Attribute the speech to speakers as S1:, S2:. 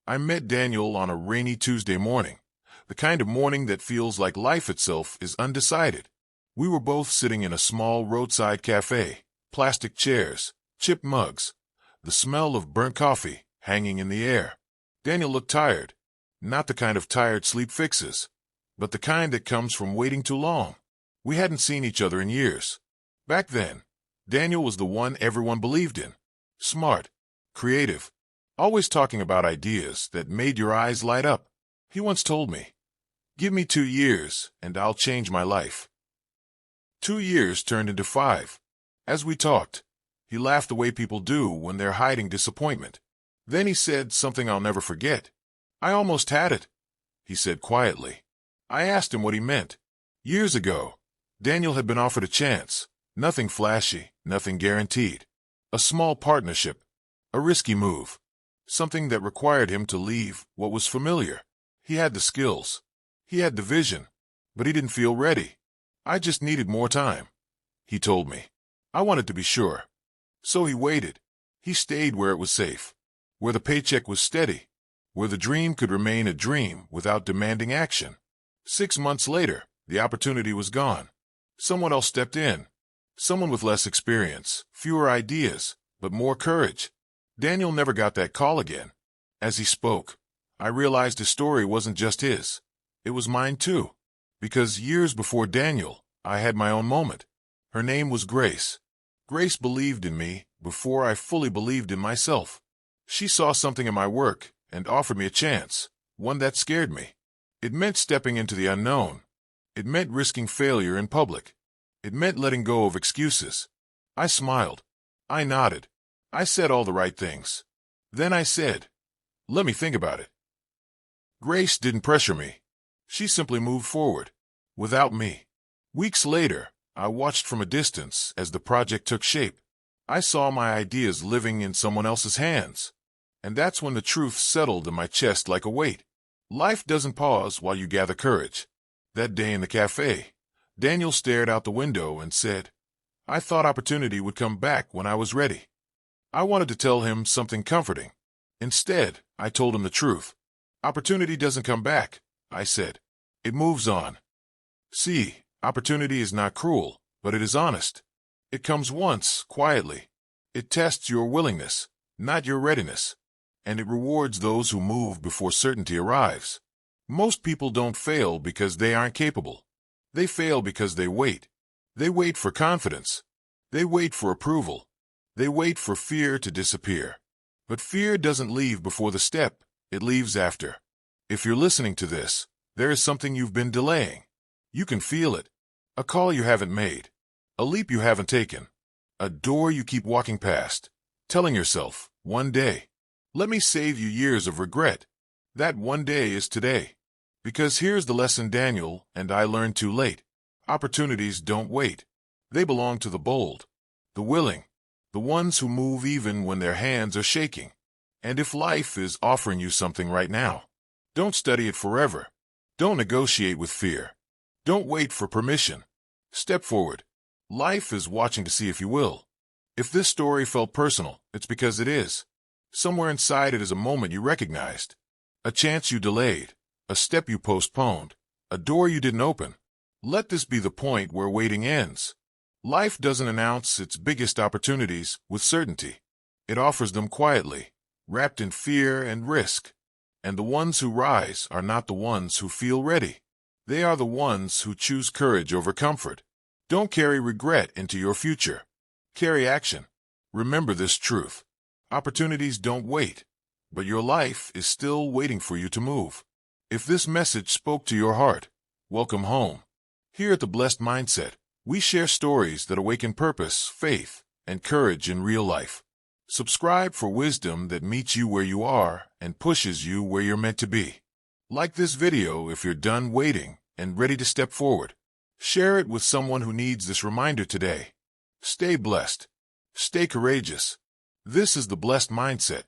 S1: I met Daniel on a rainy Tuesday morning, the kind of morning that feels like life itself is undecided. We were both sitting in a small roadside cafe, plastic chairs, chipped mugs, the smell of burnt coffee hanging in the air. Daniel looked tired, not the kind of tired sleep fixes, but the kind that comes from waiting too long. We hadn't seen each other in years. Back then, Daniel was the one everyone believed in. Smart, creative, always talking about ideas that made your eyes light up. He once told me, "Give me 2 years, and I'll change my life." 2 years turned into 5. As we talked, he laughed the way people do when they're hiding disappointment. Then he said something I'll never forget. "I almost had it," he said quietly. I asked him what he meant. Years ago, Daniel had been offered a chance. Nothing flashy, nothing guaranteed. A small partnership, a risky move, something that required him to leave what was familiar. He had the skills, he had the vision, but he didn't feel ready. "I just needed more time," he told me. I wanted to be sure. So he waited. He stayed where it was safe, where the paycheck was steady, where the dream could remain a dream without demanding action. 6 months later, the opportunity was gone. Someone else stepped in. Someone with less experience, fewer ideas, but more courage. Daniel never got that call again. As he spoke, I realized his story wasn't just his. It was mine too. Because years before Daniel, I had my own moment. Her name was Grace. Grace believed in me before I fully believed in myself. She saw something in my work and offered me a chance, one that scared me. It meant stepping into the unknown. It meant risking failure in public. It meant letting go of excuses. I smiled. I nodded. I said all the right things. Then I said, "Let me think about it." Grace didn't pressure me. She simply moved forward, without me. Weeks later, I watched from a distance as the project took shape. I saw my ideas living in someone else's hands. And that's when the truth settled in my chest like a weight. Life doesn't pause while you gather courage. That day in the cafe, Daniel stared out the window and said, "I thought opportunity would come back when I was ready." I wanted to tell him something comforting. Instead, I told him the truth. "Opportunity doesn't come back," I said. "It moves on." See, opportunity is not cruel, but it is honest. It comes once, quietly. It tests your willingness, not your readiness. And it rewards those who move before certainty arrives. Most people don't fail because they aren't capable. They fail because they wait. They wait for confidence. They wait for approval. They wait for fear to disappear. But fear doesn't leave before the step, it leaves after. If you're listening to this, there is something you've been delaying. You can feel it. A call you haven't made. A leap you haven't taken. A door you keep walking past, telling yourself, "One day. Let me save you years of regret." That one day is today. Because here's the lesson Daniel and I learned too late. Opportunities don't wait. They belong to the bold, the willing, the ones who move even when their hands are shaking. And if life is offering you something right now, don't study it forever. Don't negotiate with fear. Don't wait for permission. Step forward. Life is watching to see if you will. If this story felt personal, it's because it is. Somewhere inside it is a moment you recognized. A chance you delayed. A step you postponed. A door you didn't open. Let this be the point where waiting ends. Life doesn't announce its biggest opportunities with certainty. It offers them quietly, wrapped in fear and risk. And the ones who rise are not the ones who feel ready. They are the ones who choose courage over comfort. Don't carry regret into your future. Carry action. Remember this truth. Opportunities don't wait, but your life is still waiting for you to move. If this message spoke to your heart, welcome home. Here at The Blessed Mindset, we share stories that awaken purpose, faith, and courage in real life. Subscribe for wisdom that meets you where you are and pushes you where you're meant to be. Like this video if you're done waiting and ready to step forward. Share it with someone who needs this reminder today. Stay blessed. Stay courageous. This is The Blessed Mindset,